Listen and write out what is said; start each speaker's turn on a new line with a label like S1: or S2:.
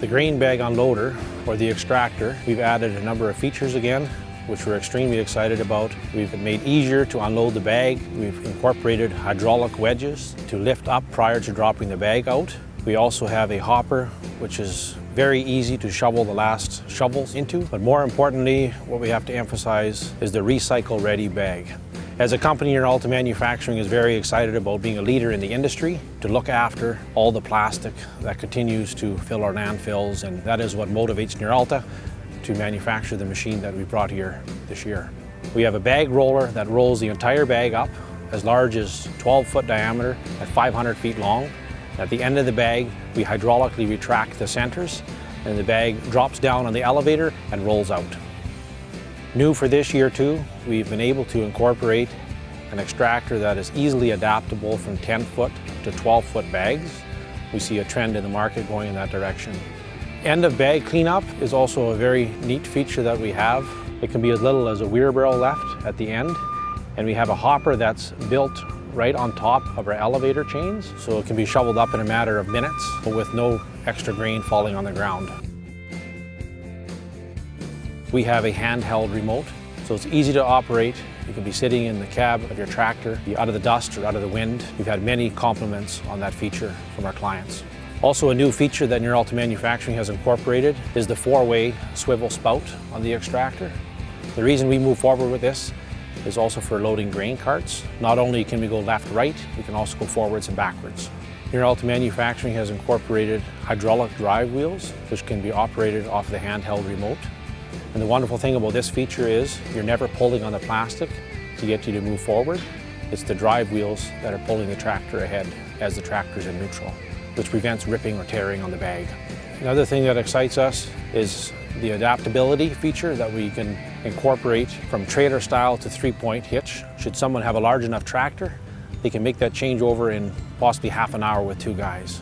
S1: The grain bag unloader, or the extractor, we've added a number of features again, which we're extremely excited about. We've made it easier to unload the bag. We've incorporated hydraulic wedges to lift up prior to dropping the bag out. We also have a hopper, which is very easy to shovel the last shovels into. But more importantly, what we have to emphasize is the recycle-ready bag. As a company, Neeralta Manufacturing is very excited about being a leader in the industry to look after all the plastic that continues to fill our landfills, and that is what motivates Neeralta to manufacture the machine that we brought here this year. We have a bag roller that rolls the entire bag up as large as 12-foot diameter at 500 feet long. At the end of the bag, we hydraulically retract the centers, and the bag drops down on the elevator and rolls out. New for this year too, we've been able to incorporate an extractor that is easily adaptable from 10-foot to 12-foot bags. We see a trend in the market going in that direction. End of bag cleanup is also a very neat feature that we have. It can be as little as a wheelbarrow left at the end, and we have a hopper that's built right on top of our elevator chains, so it can be shoveled up in a matter of minutes with no extra grain falling on the ground. We have a handheld remote, so it's easy to operate. You can be sitting in the cab of your tractor, be out of the dust or out of the wind. We've had many compliments on that feature from our clients. Also, a new feature that Neeralta Manufacturing has incorporated is the four-way swivel spout on the extractor. The reason we move forward with this is also for loading grain carts. Not only can we go left-right, we can also go forwards and backwards. Neeralta Manufacturing has incorporated hydraulic drive wheels, which can be operated off the handheld remote. And the wonderful thing about this feature is you're never pulling on the plastic to get you to move forward. It's the drive wheels that are pulling the tractor ahead as the tractor's in neutral, which prevents ripping or tearing on the bag. Another thing that excites us is the adaptability feature that we can incorporate from trailer style to three-point hitch. Should someone have a large enough tractor, they can make that changeover in possibly half an hour with two guys.